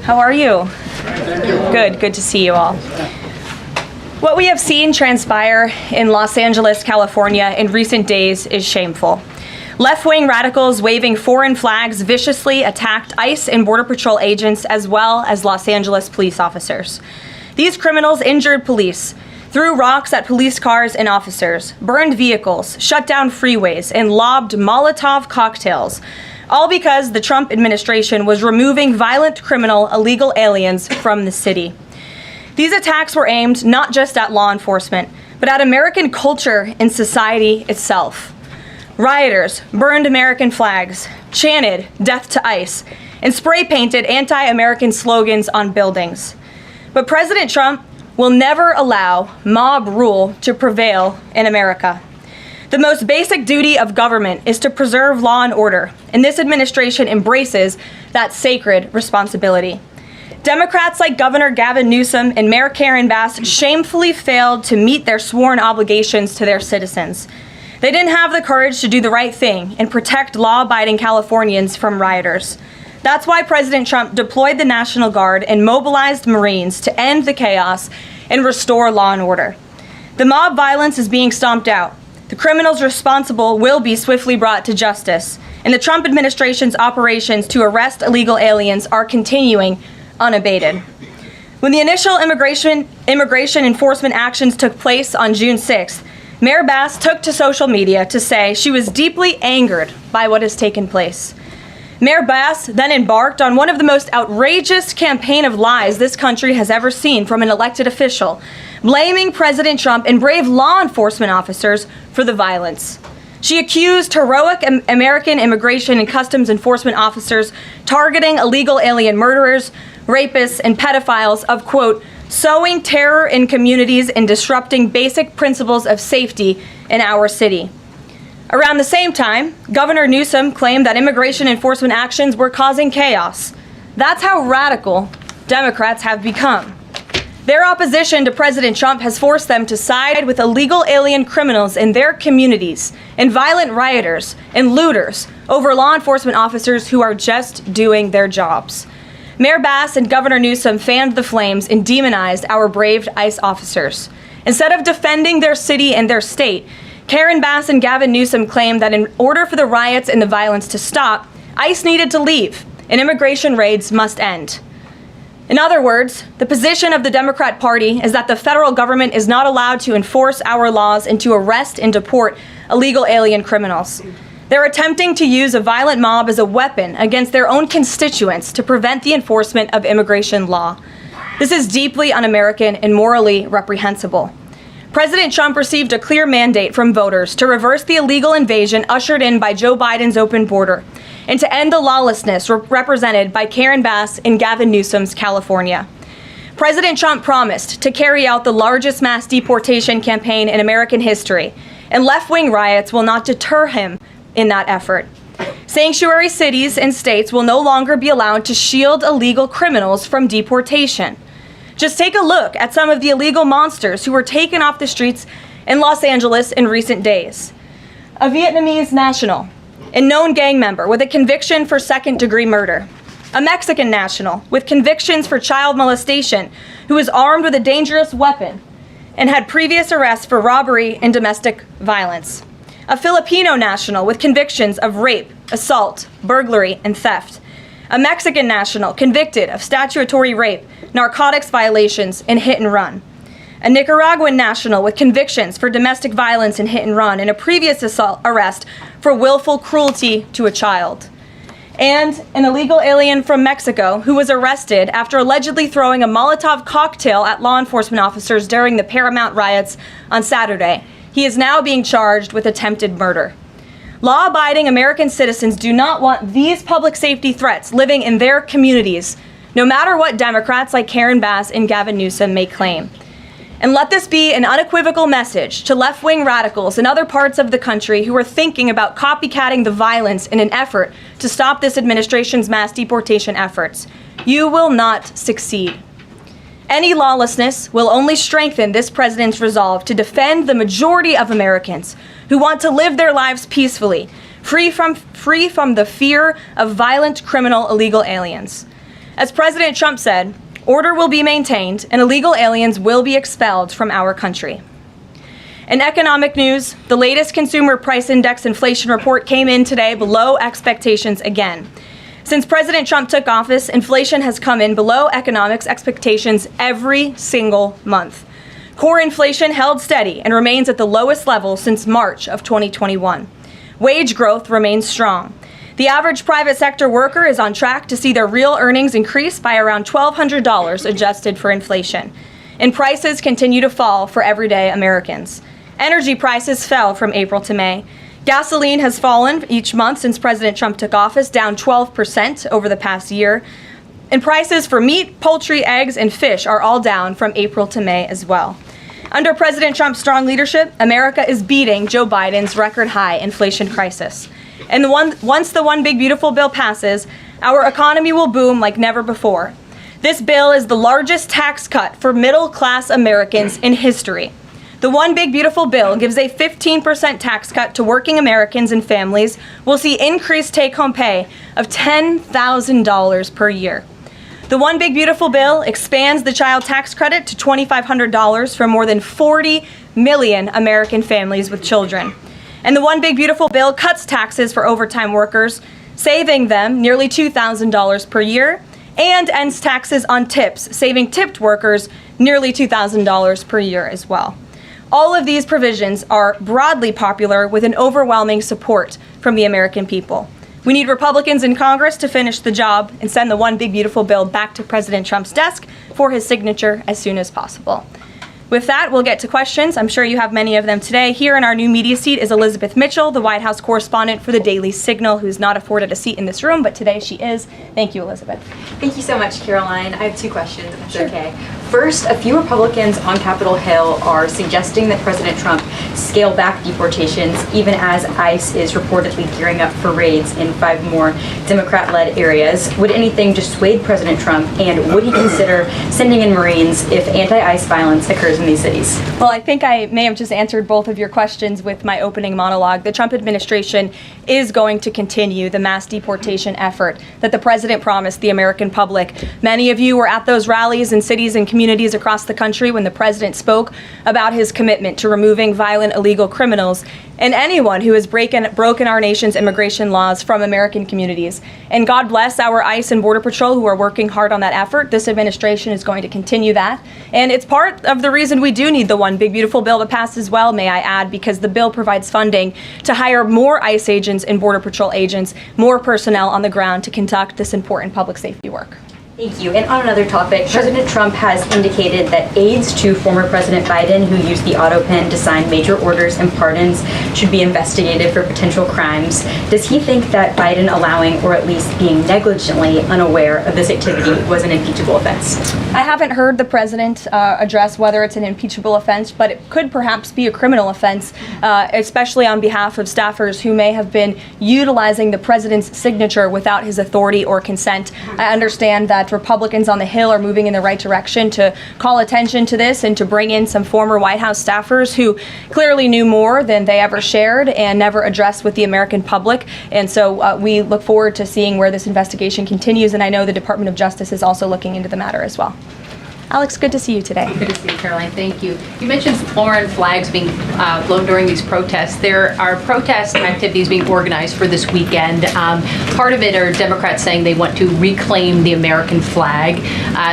How are you? Good to see you all. What we have seen transpire in Los Angeles, California in recent days is shameful. Left-wing radicals waving foreign flags viciously attacked ICE and Border Patrol agents as well as Los Angeles police officers. These criminals injured police, threw rocks at police cars and officers, burned vehicles, shut down freeways, and lobbed Molotov cocktails, all because the Trump administration was removing violent criminal illegal aliens from the city. These attacks were aimed not just at law enforcement, but at American culture and society itself. Rioters burned American flags, chanted "Death to ICE," and spray-painted anti-American slogans on buildings. But President Trump will never allow mob rule to prevail in America. The most basic duty of government is to preserve law and order, and this administration embraces that sacred responsibility. Democrats like Governor Gavin Newsom and Mayor Karen Bass shamefully failed to meet their sworn obligations to their citizens. They didn't have the courage to do the right thing and protect law-abiding Californians from rioters. That's why President Trump deployed the National Guard and mobilized Marines to end the chaos and restore law and order. The mob violence is being stomped out. The criminals responsible will be swiftly brought to justice, and the Trump administration's operations to arrest illegal aliens are continuing unabated. When the initial immigration enforcement actions took place on June 6th, Mayor Bass took to social media to say she was deeply angered by what has taken place. Mayor Bass then embarked on one of the most outrageous campaign of lies this country has ever seen from an elected official, blaming President Trump and brave law enforcement officers for the violence. She accused heroic American immigration and customs enforcement officers targeting illegal alien murderers, rapists, and pedophiles of, quote, sowing terror in communities and disrupting basic principles of safety in our city. Around the same time, Governor Newsom claimed that immigration enforcement actions were causing chaos. That's how radical Democrats have become. Their opposition to President Trump has forced them to side with illegal alien criminals in their communities and violent rioters and looters over law enforcement officers who are just doing their jobs. Mayor Bass and Governor Newsom fanned the flames and demonized our brave ICE officers. Instead of defending their city and their state, Karen Bass and Gavin Newsom claimed that in order for the riots and the violence to stop, ICE needed to leave and immigration raids must end. In other words, the position of the Democrat Party is that the federal government is not allowed to enforce our laws and to arrest and deport illegal alien criminals. They're attempting to use a violent mob as a weapon against their own constituents to prevent the enforcement of immigration law. This is deeply un-American and morally reprehensible. President Trump received a clear mandate from voters to reverse the illegal invasion ushered in by Joe Biden's open border and to end the lawlessness represented by Karen Bass and Gavin Newsom's California. President Trump promised to carry out the largest mass deportation campaign in American history, and left-wing riots will not deter him in that effort. Sanctuary cities and states will no longer be allowed to shield illegal criminals from deportation. Just take a look at some of the illegal monsters who were taken off the streets in Los Angeles in recent days. A Vietnamese national, a known gang member with a conviction for second-degree murder. A Mexican national with convictions for child molestation who is armed with a dangerous weapon and had previous arrests for robbery and domestic violence. A Filipino national with convictions of rape, assault, burglary, and theft. A Mexican national convicted of statutory rape, narcotics violations, and hit and run. A Nicaraguan national with convictions for domestic violence and hit and run and a previous arrest for willful cruelty to a child. And an illegal alien from Mexico who was arrested after allegedly throwing a Molotov cocktail at law enforcement officers during the Paramount riots on Saturday. He is now being charged with attempted murder. Law-abiding American citizens do not want these public safety threats living in their communities, no matter what Democrats like Karen Bass and Gavin Newsom may claim. And let this be an unequivocal message to left-wing radicals in other parts of the country who are thinking about copycatting the violence in an effort to stop this administration's mass deportation efforts. You will not succeed. Any lawlessness will only strengthen this president's resolve to defend the majority of Americans who want to live their lives peacefully, free from the fear of violent criminal illegal aliens. As President Trump said, order will be maintained and illegal aliens will be expelled from our country. In economic news, the latest Consumer Price Index inflation report came in today below expectations again. Since President Trump took office, inflation has come in below economics expectations every single month. Core inflation held steady and remains at the lowest level since March of 2021. Wage growth remains strong. The average private sector worker is on track to see their real earnings increase by around $1,200 adjusted for inflation. And prices continue to fall for everyday Americans. Energy prices fell from April to May. Gasoline has fallen each month since President Trump took office, down 12% over the past year. And prices for meat, poultry, eggs, and fish are all down from April to May as well. Under President Trump's strong leadership, America is beating Joe Biden's record-high inflation crisis. And once the One Big Beautiful bill passes, our economy will boom like never before. This bill is the largest tax cut for middle-class Americans in history. The One Big Beautiful bill gives a 15% tax cut to working Americans and families will see increased take-home pay of $10,000 per year. The One Big Beautiful bill expands the child tax credit to $2,500 for more than 40 million American families with children. And the One Big Beautiful bill cuts taxes for overtime workers, saving them nearly $2,000 per year, and ends taxes on tips, saving tipped workers nearly $2,000 per year as well. All of these provisions are broadly popular with an overwhelming support from the American people. We need Republicans in Congress to finish the job and send the One Big Beautiful bill back to President Trump's desk for his signature as soon as possible. With that, we'll get to questions. I'm sure you have many of them today. Here in our new media seat is Elizabeth Mitchell, the White House correspondent for the Daily Signal, who's not afforded a seat in this room, but today she is. Thank you, Elizabeth. Thank you so much, Karoline. I have two questions, if that's okay. First, a few Republicans on Capitol Hill are suggesting that President Trump scale back deportations, even as ICE is reportedly gearing up for raids in 5 more Democrat-led areas. Would anything dissuade President Trump, and would he consider sending in Marines if anti-ICE violence occurs in these cities? Well, I think I may have just answered both of your questions with my opening monologue. The Trump administration is going to continue the mass deportation effort that the president promised the American public. Many of you were at those rallies in cities and communities across the country when the president spoke about his commitment to removing violent illegal criminals and anyone who has broken our nation's immigration laws from American communities. And God bless our ICE and Border Patrol who are working hard on that effort. This administration is going to continue that. And it's part of the reason we do need the One Big Beautiful bill to pass as well, may I add, because the bill provides funding to hire more ICE agents and Border Patrol agents, more personnel on the ground to conduct this important public safety work. Thank you. And on another topic, President Trump has indicated that aides to former President Biden who used the auto pen to sign major orders and pardons should be investigated for potential crimes. Does he think that Biden allowing, or at least being negligently unaware of this activity, was an impeachable offense? I haven't heard the president address whether it's an impeachable offense, but it could perhaps be a criminal offense, especially on behalf of staffers who may have been utilizing the president's signature without his authority or consent. I understand that Republicans on the Hill are moving in the right direction to call attention to this and to bring in some former White House staffers who clearly knew more than they ever shared and never addressed with the American public. And so we look forward to seeing where this investigation continues. And I know the Department of Justice is also looking into the matter as well. Alex, good to see you today. Good to see you, Caroline. Thank you. You mentioned foreign flags being blown during these protests. There are protest activities being organized for this weekend. Part of it are Democrats saying they want to reclaim the American flag.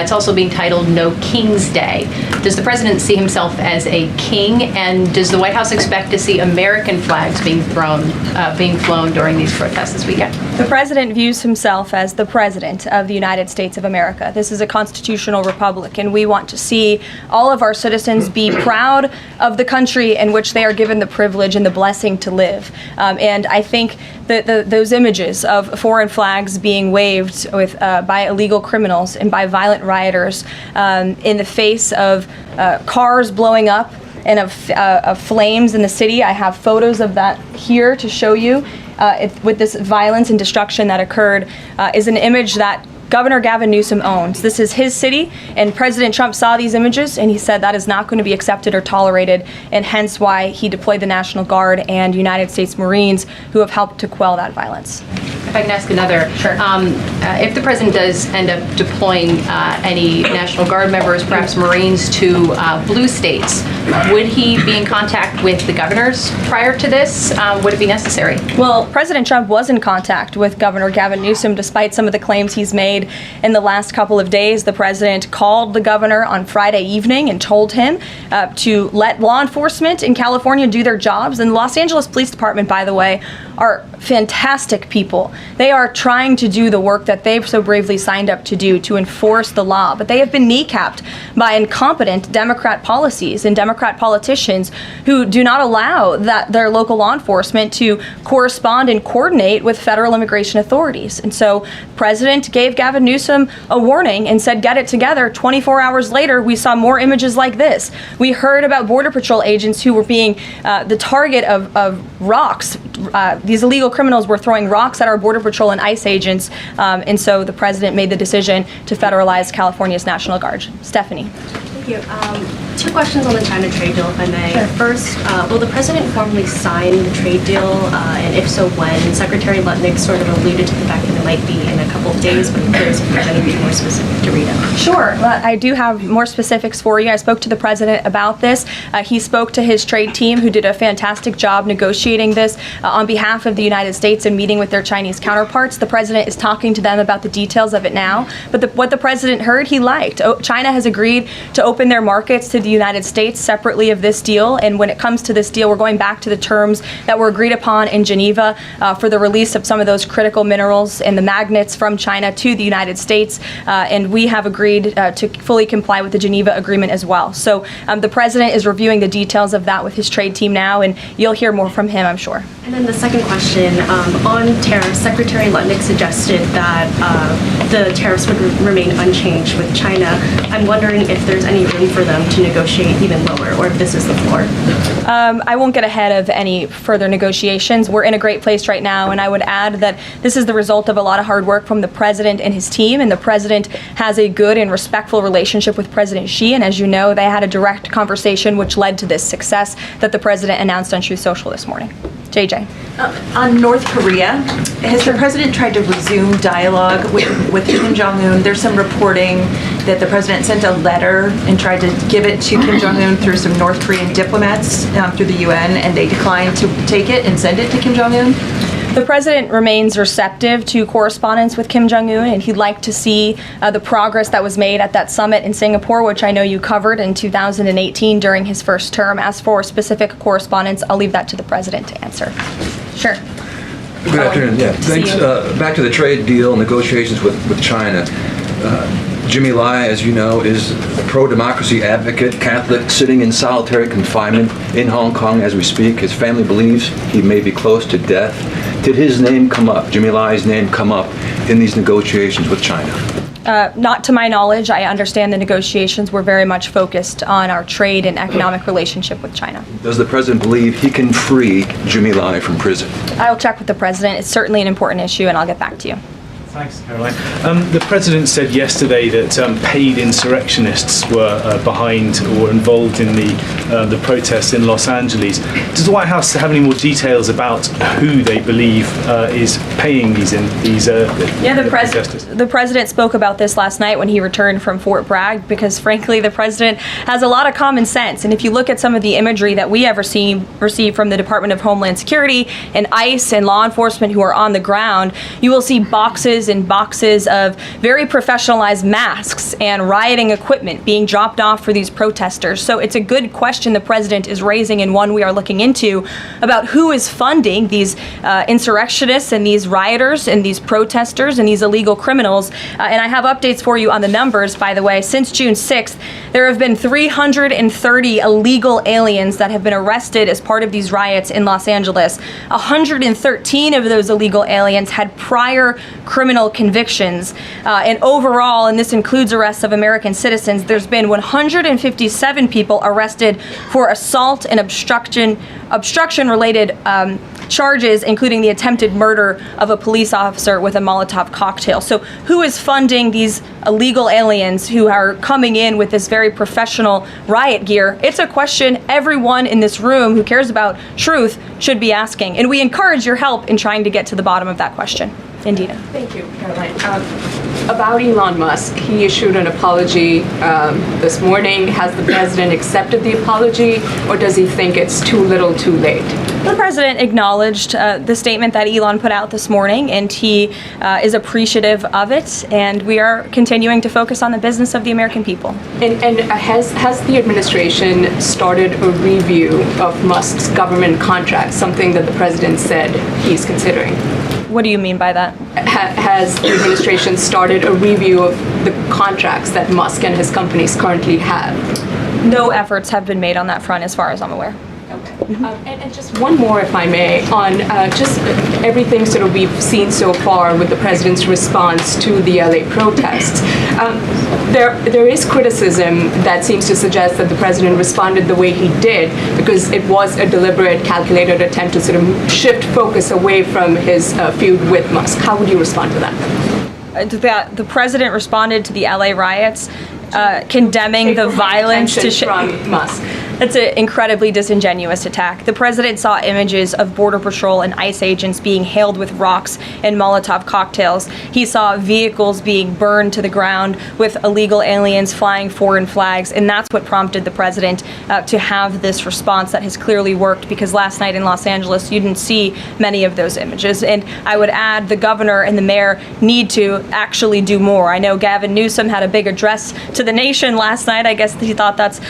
It's also being titled No King's Day. Does the president see himself as a king, and does the White House expect to see American flags being flown during these protests this weekend? The president views himself as the president of the United States of America. This is a constitutional republic, and we want to see all of our citizens be proud of the country in which they are given the privilege and the blessing to live. And I think that those images of foreign flags being waved with by illegal criminals and by violent rioters in the face of cars blowing up and of flames in the city. I have photos of that here to show you. With this violence and destruction that occurred, is an image that Governor Gavin Newsom owns. This is his city, and President Trump saw these images, and he said that is not going to be accepted or tolerated, and hence why he deployed the National Guard and United States Marines who have helped to quell that violence. If I can ask another. Sure. If the president does end up deploying any National Guard members, perhaps Marines, to blue states, would he be in contact with the governors prior to this? Would it be necessary? Well, President Trump was in contact with Governor Gavin Newsom despite some of the claims he's made in the last couple of days. The president called the governor on Friday evening and told him to let law enforcement in California do their jobs. And the Los Angeles Police Department, by the way, are fantastic people. They are trying to do the work that they've so bravely signed up to do, to enforce the law. But they have been kneecapped by incompetent Democrat policies and Democrat politicians who do not allow their local law enforcement to correspond and coordinate with federal immigration authorities. And so the president gave Gavin Newsom a warning and said, get it together. 24 hours later, we saw more images like this. We heard about Border Patrol agents who were being the target of rocks. These illegal criminals were throwing rocks at our Border Patrol and ICE agents, and so the president made the decision to federalize California's National Guard. Stephanie. Thank you. Two questions on the China trade deal, if I may. Sure. First, will the president formally sign the trade deal, and if so, when? Secretary Lutnick sort of alluded to the fact that it might be in a couple of days, but I'm curious if there's anything more specific to read out. Sure. Well, I do have more specifics for you. I spoke to the president about this. He spoke to his trade team, who did a fantastic job negotiating this on behalf of the United States and meeting with their Chinese counterparts. The president is talking to them about the details of it now. But what the president heard, he liked. China has agreed to open their markets to the United States separately of this deal. And when it comes to this deal, we're going back to the terms that were agreed upon in Geneva for the release of some of those critical minerals and the magnets from China to the United States. And we have agreed to fully comply with the Geneva Agreement as well. So the president is reviewing the details of that with his trade team now, and you'll hear more from him, I'm sure. And then the second question, on tariffs, Secretary Lutnick suggested that the tariffs would remain unchanged with China. I'm wondering if there's any room for them to negotiate even lower, or if this is the floor. I won't get ahead of any further negotiations. We're in a great place right now, and I would add that this is the result of a lot of hard work from the president and his team, and the president has a good and respectful relationship with President Xi, and as you know, they had a direct conversation which led to this success that the president announced on Truth Social this morning. JJ. On North Korea, has the president tried to resume dialogue with Kim Jong-un? There's some reporting that the president sent a letter and tried to give it to Kim Jong-un through some North Korean diplomats through the UN, and they declined to take it and send it to Kim Jong-un? The president remains receptive to correspondence with Kim Jong-un, and he'd like to see the progress that was made at that summit in Singapore, which I know you covered in 2018 during his first term. As for specific correspondence, I'll leave that to the president to answer. Sure. Good afternoon. Yeah, thanks. Back to the trade deal negotiations with China. Jimmy Lai, as you know, is a pro-democracy advocate, Catholic, sitting in solitary confinement in Hong Kong as we speak. His family believes he may be close to death. Did his name come up, Jimmy Lai's name come up in these negotiations with China? Not to my knowledge. I understand the negotiations were very much focused on our trade and economic relationship with China. Does the president believe he can free Jimmy Lai from prison? I'll check with the president. It's certainly an important issue, and I'll get back to you. Thanks, Caroline. The president said yesterday that paid insurrectionists were behind or involved in the protests in Los Angeles. Does the White House have any more details about who they believe is paying these protesters? The president spoke about this last night when he returned from Fort Bragg, because frankly, the president has a lot of common sense. And if you look at some of the imagery that we have received from the Department of Homeland Security and ICE and law enforcement who are on the ground, you will see boxes and boxes of very professionalized masks and rioting equipment being dropped off for these protesters. So it's a good question the president is raising, and one we are looking into, about who is funding these insurrectionists and these rioters and these protesters and these illegal criminals. And I have updates for you on the numbers, by the way. Since June 6th, there have been 330 illegal aliens that have been arrested as part of these riots in Los Angeles. 113 of those illegal aliens had prior criminal criminal convictions. And overall, and this includes arrests of American citizens, there's been 157 people arrested for assault and obstruction-related charges, including the attempted murder of a police officer with a Molotov cocktail. So who is funding these illegal aliens who are coming in with this very professional riot gear? It's a question everyone in this room who cares about truth should be asking. And we encourage your help in trying to get to the bottom of that question. Indina. Thank you, Karoline. About Elon Musk, he issued an apology this morning. Has the president accepted the apology, or does he think it's too little too late? The president acknowledged the statement that Elon put out this morning, and he is appreciative of it, and we are continuing to focus on the business of the American people. And has the administration started a review of Musk's government contracts, something that the president said he's considering? What do you mean by that? Has the administration started a review of the contracts that Musk and his companies currently have? No efforts have been made on that front as far as I'm aware. Okay. And just one more, if I may, on just everything sort of we've seen so far with the president's response to the LA protests. There is criticism that seems to suggest that the president responded the way he did because it was a deliberate, calculated attempt to sort of shift focus away from his feud with Musk. How would you respond to that? The president responded to the LA riots, condemning the violence from Musk. That's an incredibly disingenuous attack. The president saw images of Border Patrol and ICE agents being hailed with rocks and Molotov cocktails. He saw vehicles being burned to the ground with illegal aliens flying foreign flags, and that's what prompted the president to have this response that has clearly worked, because last night in Los Angeles, you didn't see many of those images. And I would add the governor and the mayor need to actually do more. I know Gavin Newsom had a big address to the nation last night. I guess he thought that's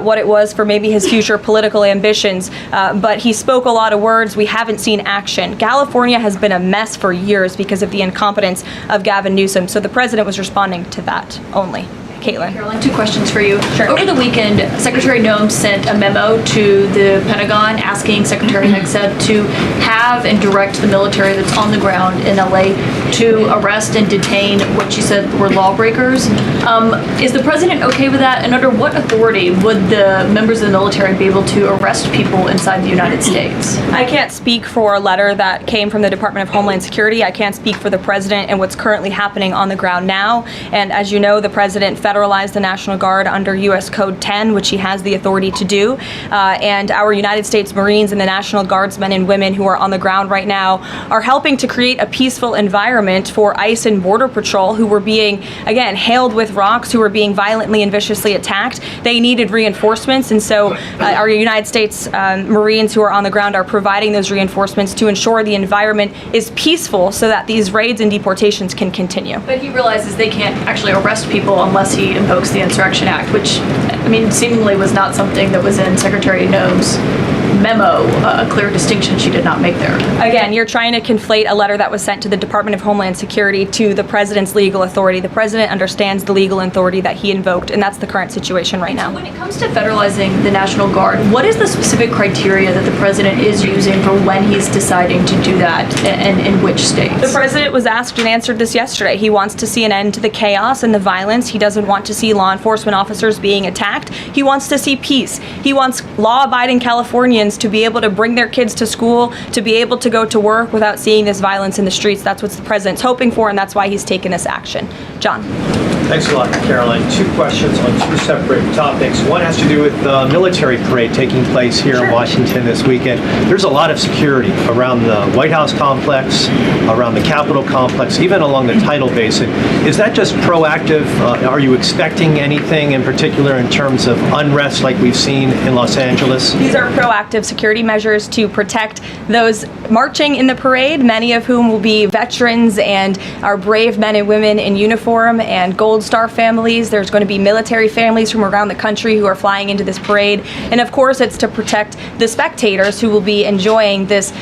what it was for maybe his future political ambitions, but he spoke a lot of words. We haven't seen action. California has been a mess for years because of the incompetence of Gavin Newsom, so the president was responding to that only. Caitlin. Caroline, two questions for you. Sure. Over the weekend, Secretary Noem sent a memo to the Pentagon asking Secretary Hegseth to have and direct the military that's on the ground in LA to arrest and detain what she said were lawbreakers. Is the president okay with that? And under what authority would the members of the military be able to arrest people inside the United States? I can't speak for a letter that came from the Department of Homeland Security. I can't speak for the president and what's currently happening on the ground now. And as you know, the president federalized the National Guard under U.S. Code 10, which he has the authority to do. And our United States Marines and the National Guardsmen and women who are on the ground right now are helping to create a peaceful environment for ICE and Border Patrol, who were being, again, hailed with rocks, who were being violently and viciously attacked. They needed reinforcements, and so our United States Marines who are on the ground are providing those reinforcements to ensure the environment is peaceful so that these raids and deportations can continue. But he realizes they can't actually arrest people unless he invokes the Insurrection Act, which, I mean, seemingly was not something that was in Secretary Noem's memo, a clear distinction she did not make there. Again, you're trying to conflate a letter that was sent to the Department of Homeland Security to the president's legal authority. The president understands the legal authority that he invoked, and that's the current situation right now. So when it comes to federalizing the National Guard, what is the specific criteria that the president is using for when he's deciding to do that, and in which states? The president was asked and answered this yesterday. He wants to see an end to the chaos and the violence. He doesn't want to see law enforcement officers being attacked. He wants to see peace. He wants law-abiding Californians to be able to bring their kids to school, to be able to go to work without seeing this violence in the streets. That's what the president's hoping for, and that's why he's taken this action. John. Thanks a lot, Caroline. Two questions on two separate topics. One has to do with the military parade taking place here in Washington this weekend. There's a lot of security around the White House complex, around the Capitol complex, even along the tidal basin. Is that just proactive? Are you expecting anything in particular in terms of unrest like we've seen in Los Angeles? These are proactive security measures to protect those marching in the parade, many of whom will be veterans and our brave men and women in uniform and gold Gold Star families. There's going to be military families from around the country who are flying into this parade. And of course, it's to protect the spectators who will be enjoying this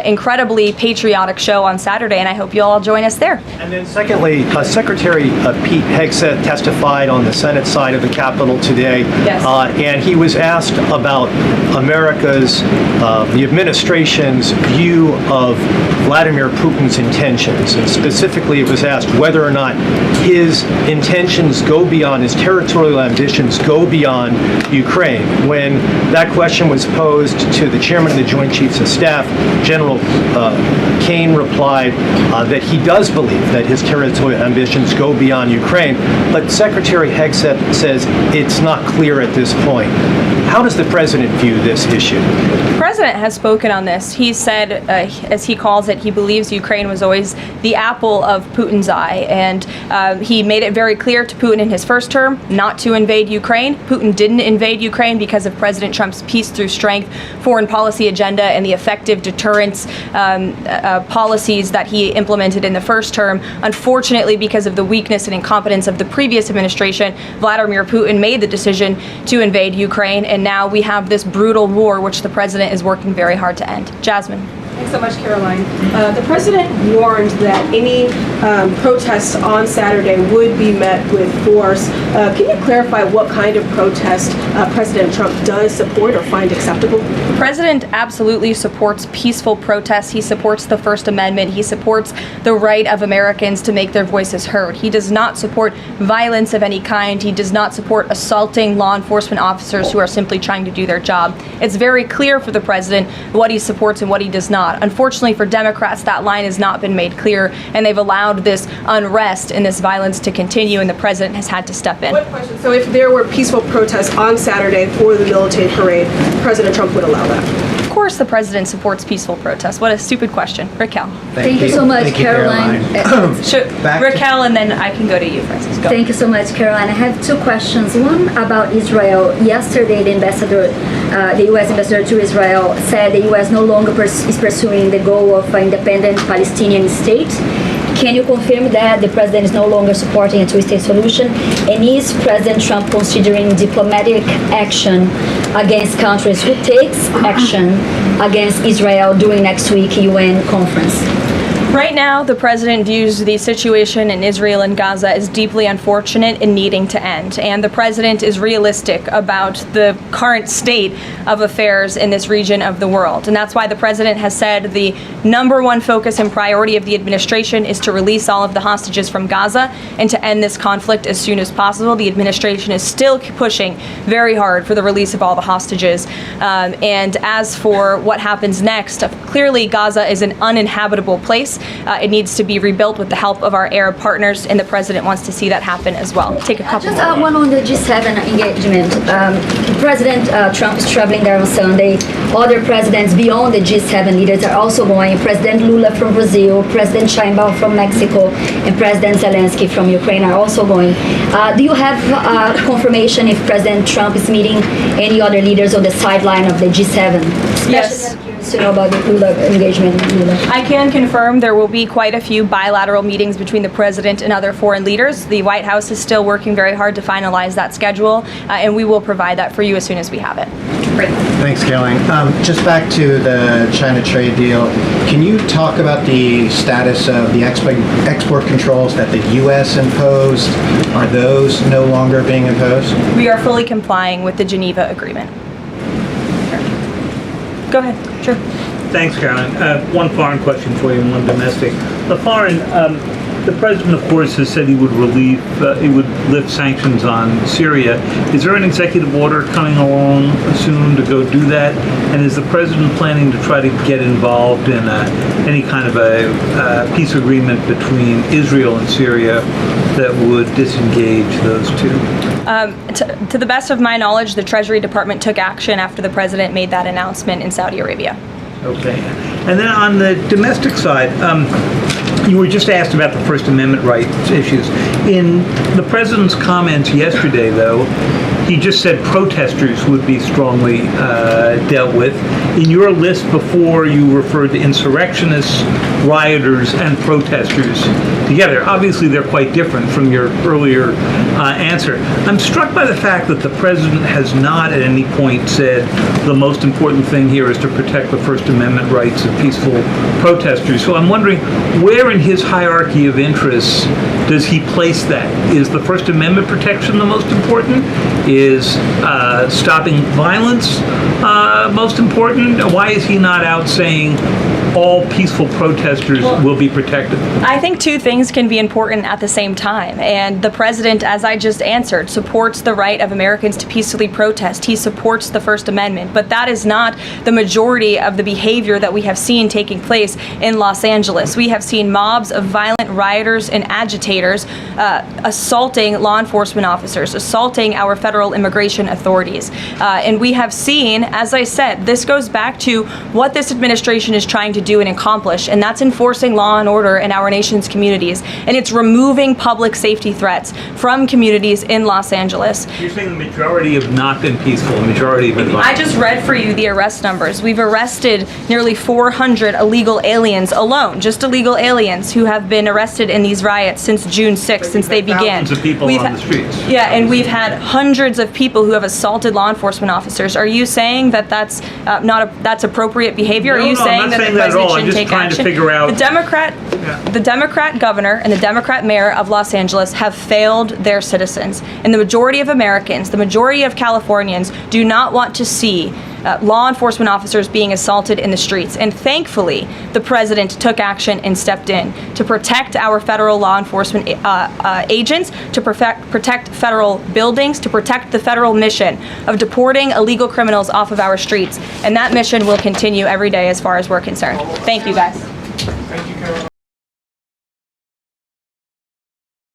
incredibly patriotic show on Saturday. And I hope you all join us there. And then secondly, Secretary Pete Hegseth testified on the Senate side of the Capitol today. Yes. And he was asked about America's, the administration's view of Vladimir Putin's intentions. And specifically, it was asked whether or not his intentions go beyond, his territorial ambitions go beyond Ukraine. When that question was posed to the chairman of the Joint Chiefs of Staff, General Kane replied that he does believe that his territorial ambitions go beyond Ukraine, but Secretary Hegseth says it's not clear at this point. How does the president view this issue? The president has spoken on this. He said, as he calls it, he believes Ukraine was always the apple of Putin's eye. And he made it very clear to Putin in his first term not to invade Ukraine. Putin didn't invade Ukraine because of President Trump's peace through strength foreign policy agenda and the effective deterrence policies that he implemented in the first term. Unfortunately, because of the weakness and incompetence of the previous administration, Vladimir Putin made the decision to invade Ukraine. And now we have this brutal war, which the president is working very hard to end. Jasmine. Thanks so much, Caroline. The president warned that any protests on Saturday would be met with force. Can you clarify what kind of protest President Trump does support or find acceptable? The president absolutely supports peaceful protests. He supports the First Amendment. He supports the right of Americans to make their voices heard. He does not support violence of any kind. He does not support assaulting law enforcement officers who are simply trying to do their job. It's very clear for the president what he supports and what he does not. Unfortunately for Democrats, that line has not been made clear, and they've allowed this unrest and this violence to continue, and the president has had to step in. One question. So if there were peaceful protests on Saturday for the military parade, President Trump would allow that? Of course the president supports peaceful protests. What a stupid question. Raquel. Thank you so much, Caroline. Raquel, and then I can go to you, Francis. Go. Thank you so much, Caroline. I have two questions. One about Israel. Yesterday, the U.S. ambassador to Israel said the U.S. no longer is pursuing the goal of an independent Palestinian state. Can you confirm that the president is no longer supporting a two-state solution? And is President Trump considering diplomatic action against countries who takes action against Israel during next week UN conference? Right now, the president views the situation in Israel and Gaza as deeply unfortunate and needing to end. And the president is realistic about the current state of affairs in this region of the world. And that's why the president has said the number one focus and priority of the administration is to release all of the hostages from Gaza and to end this conflict as soon as possible. The administration is still pushing very hard for the release of all the hostages. And as for what happens next, clearly Gaza is an uninhabitable place. It needs to be rebuilt with the help of our Arab partners, and the president wants to see that happen as well. Take a couple Just one on the G7 engagement. President Trump is traveling there on Sunday. Other presidents beyond the G7 leaders are also going. President Lula from Brazil, President Sheinbaum from Mexico, and President Zelensky from Ukraine are also going. Do you have confirmation if President Trump is meeting any other leaders on the sideline of the G7? Yes. To know about the Lula engagement. I can confirm there will be quite a few bilateral meetings between the president and other foreign leaders. The White House is still working very hard to finalize that schedule, and we will provide that for you as soon as we have it. Great. Thanks, Caroline. Just back to the China trade deal, can you talk about the status of the export controls that the U.S. imposed? Are those no longer being imposed? We are fully complying with the Geneva Agreement. Go ahead. Sure. Thanks, Caroline. One foreign question for you and one domestic. The foreign, the president, of course, has said he would lift sanctions on Syria. Is there an executive order coming along soon to go do that? And is the president planning to try to get involved in any kind of a peace agreement between Israel and Syria that would disengage those two? To the best of my knowledge, the Treasury Department took action after the president made that announcement in Saudi Arabia. Okay. And then on the domestic side, You were just asked about the First Amendment rights issues. In the president's comments yesterday, though, he just said protesters would be strongly dealt with. In your list before, you referred to insurrectionists, rioters, and protesters together. Obviously, they're quite different from your earlier answer. I'm struck by the fact that the president has not at any point said the most important thing here is to protect the First Amendment rights of peaceful protesters. So I'm wondering, where in his hierarchy of interests does he place that? Is the First Amendment protection the most important? Is stopping violence most important? Why is he not out saying all peaceful protesters will be protected? I think two things can be important at the same time. And the president, as I just answered, supports the right of Americans to peacefully protest. He supports the First Amendment. But that is not the majority of the behavior that we have seen taking place in Los Angeles. We have seen mobs of violent rioters and agitators assaulting law enforcement officers, assaulting our federal immigration authorities. And we have seen, as I said, this goes back to what this administration is trying to do and accomplish, and that's enforcing law and order in our nation's communities. And it's removing public safety threats from communities in Los Angeles. You're saying the majority have not been peaceful, the majority have been violent. I just read for you the arrest numbers. We've arrested nearly 400 illegal aliens alone, just illegal aliens who have been arrested in these riots since June 6th, since they began. Thousands of people on the streets. Yeah, and we've had hundreds of people who have assaulted law enforcement officers. Are you saying that that's that's appropriate behavior? No, Are you no, saying I'm not that saying the that at president all. I'm shouldn't just take trying action? to figure out. The Democrat governor and the Democrat mayor of Los Angeles have failed their citizens. And the majority of Americans, the majority of Californians do not want to see law enforcement officers being assaulted in the streets. And thankfully, the president took action and stepped in to protect our federal law enforcement agents, to protect federal buildings, to protect the federal mission of deporting illegal criminals off of our streets. And that mission will continue every day as far as we're concerned. Thank you, guys.